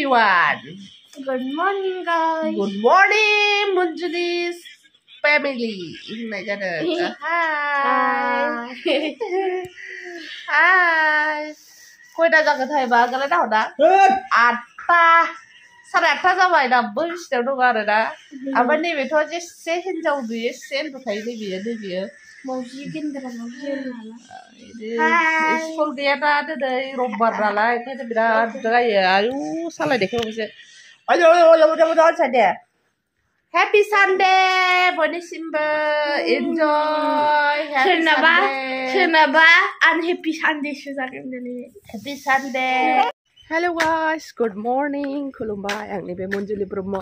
everyone. Good morning, guys. Good morning, Munjali's family. Hi. Hi. Kau dah jangan thai bah, kalau dah dah. Atta. Saat 8 जाबाय दाबो सिटाव दं आरो ना ओमफ्राय नैबेथ' जेसे हिनजाव बियो सेन थायो नैबेयो मावजि गेन्द्रा मावजि स्कुल गैया दा दिनै रबिबार नालाय ओंखायनो बिराद रायो आयु सालायनायखौ मोनसे आयु Happy Sunday बयनिसिमबो enjoy Happy Sunday सोरनाबा unhappy Sunday सो जागोन दिनै Happy Sunday Hello guys, good morning. खुलुमबाय आंनि बे मनजुलि ब्रह्म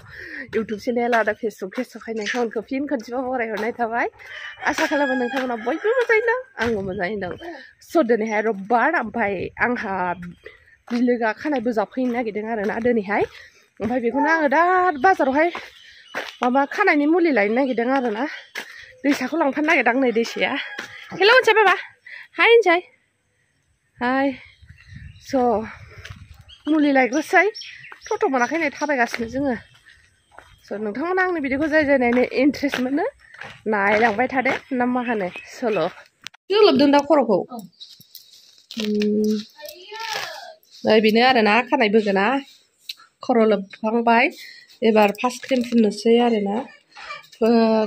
YouTube चेनेल आरो फेसबुक पेजआवहाय नोंथांमोनखौ फिन खनसेबाव बरायहरनाय थाबाय आसा खालामो नोंथांमोना बयबो मोजाङैनो दं आंबो मोजाङैनो दं स' दिनैहाय रबिबार ओमफ्राय आंहा बिलोगा खानायबो जाफैनो नागिरदों आरो ना दिनैहाय ओमफ्राय बेखौनो आङो दा बाजारावहाय माबा खानायनि मुलि लायनो नागिरदों आरो ना दैसाखौ लांफानो नागिरदों नै दैसाया हेल' अनसाय बाबा हाय अनसाय हाय स' मुलि लायग्रोसै टट' मोनाखै नै थाबायगासिनो जोङो स' नोंथांमोना आंनि भिडिअखौ जाय जाय नायनो इन्ट्रेस्ट मोनो नायलांबाय थादो ना मा होनो सल' जोलोबदों दा खर'खौ बेनो आरो ना खानाय बोगोना खर' लोबखांबाय एबार फार्स्ट क्रिम फुननोसै आरो ना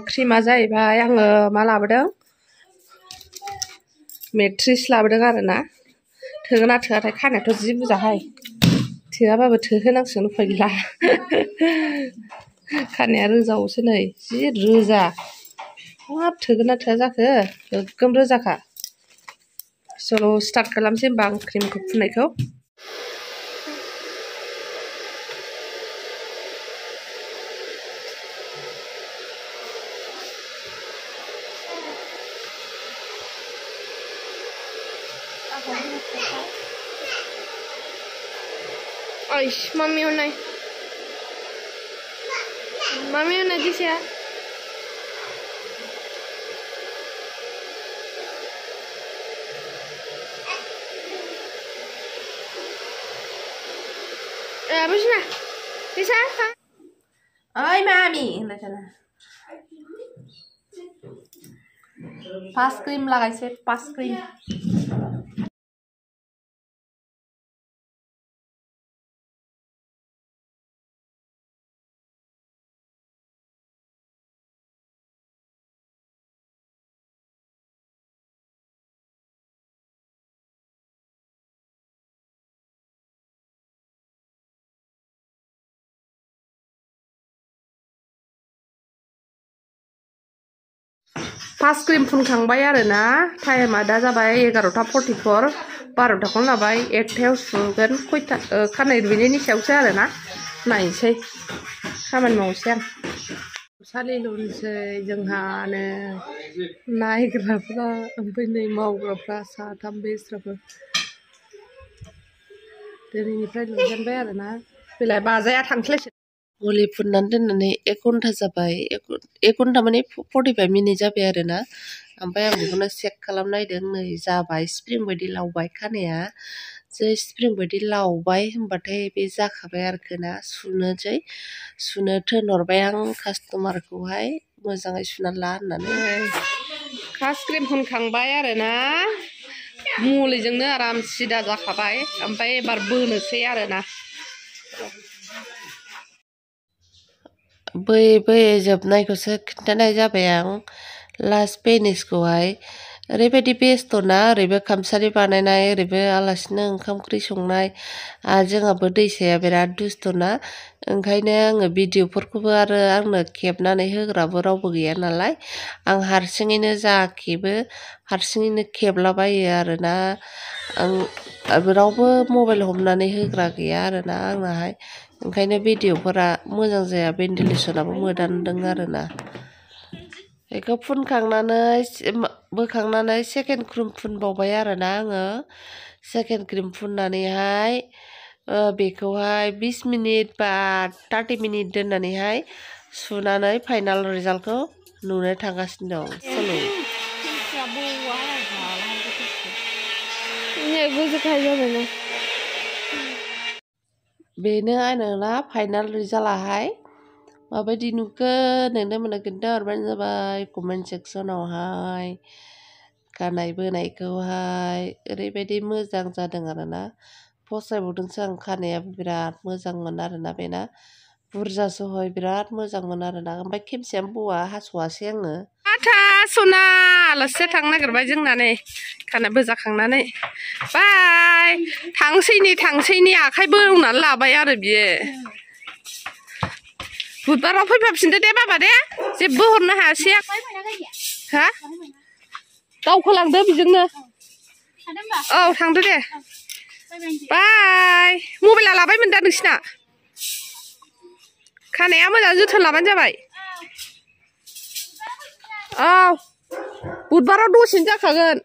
क्रिमा जाहैबाय आङो मा लाबोदों मेट्रिक्स लाबोदों आरो ना थोगोन ना थोआथाय खानायाथ' जि बुरजाहाय थोआबाबो थोहोनांसिगोन उफाय गैला खानाया रोजावसो नै जि रोजा हाब थोगोन ना थोआ जाखो गोगोम रोजाखा सल' स्टार्ट खालामसै होमबा आं क्रिमखौ फुननायखौ Aish, mami unai disya habis na disya Oi mami होनलाय sana फार्स्ट क्रिम लागायसै फार्स्ट क्रिम फार्स्ट क्रिम फुनखांबाय आरो ना टाइमा दा जाबाय 11:44 12थाखौनो लाबाय 1थायाव सुगोन खयथा खानाय रुइनायनि सायावसो आरो ना नायनोसै खामानि मावनोसै आं सालिलुनोसै जोंहानो नायग्राफ्रा ओमफ्राय नै मावग्राफ्रा साथाम बेस्राफोर दिनैनिफ्राय लुजेनबाय आरो ना बेलाय बाजाया थांस्लायसै मुलि फुननानै दोननानै 1 घन्टा जाबाय 1 घन्टा माने 45 मिनिट जाबाय आरो ना ओमफ्राय आं बेखौनो चेक खालामनायदों नै जाबाय स्प्रिं बायदि लावबाय खानाया जै स्प्रिं बायदि लावबाय होनबाथाय बे जाखाबाय आरोखि ना सुनोसै सुनो थिनहरबाय आं कास्टमारखौहाय मोजाङै सुनानै ला होननानै फार्स्ट क्रिम फुनखांबाय आरो ना मुलिजोंनो आराम सिदा जाखाबाय ओमफ्राय एबार बोनोसै आरो ना बै जोबनायखौसो खिन्थानाय जाबाय आं लास्ट फिनिशखौहाय ओरैबायदि बेस्थ'ना ओरैबो खामसालि बानायनाय ओरैबो आलासिनो ओंखाम ओंख्रि संनाय आरो जोंहाबो दैसाया बिराद दुस्थ'ना ओंखायनो आङो भिडिअफोरखौबो आरो आंनो खेबनानै होग्राबो रावबो गैया नालाय आं हारसिङैनो जा खेबो हारसिङैनो खेबलाबायो आरो ना आं रावबो मबाइल हमनानै होग्रा गैया आरो ना आंनाहाय ओंखायनो भिडिअफोरा मोजां जाया भेन्टिलेसनाबो मोदानदों आरो ना बेखौ फुनखांनानै बोखांनानै सेकेन्ड क्रिम फुनबावबाय आरो ना आङो सेकेन्ड क्रिम फुननानैहाय बेखौहाय 20 मिनिट बा 30 मिनिट दोननानैहाय सुनानै फाइनाल रिजाल्टखौ नुनो थांगासिनो दं सोलो बेनो आंना फाइनाल रिजाल्टआहाय माबायदि नुखो नोंनो मोननो खोन्थाहरबानो जाबाय कमेन्ट सेक्सनावहाय खानाय बोनायखौहाय ओरैबायदि मोजां जादों आरोना फसायबावदोंसो आं खानायाबो बिराद मोजांमोन आरोना बेना बुरजासोहाय बिराद मोजांमोन आरोना ओमफ्राय खेबसेयानो बवा हास'वासै आङो आथा सना आलासिया थांनो नागिरबाय जोंना नै खानाय बोजाखांनानै बाय थांसैनि आखाइ बौनानै लाबाय आरो बियो बुधबाराव फैफाफिनदो दे बाबा दे जेबो हरनो हायासै आं हा दावखोलांदो बेजोंनो औ थांदो दे बाय मबाइला लाबायमोन दा नोंसिना खानाया मोजां जोथोन लाबानो जाबाय औ बुधबाराव दसेनो जाखागोन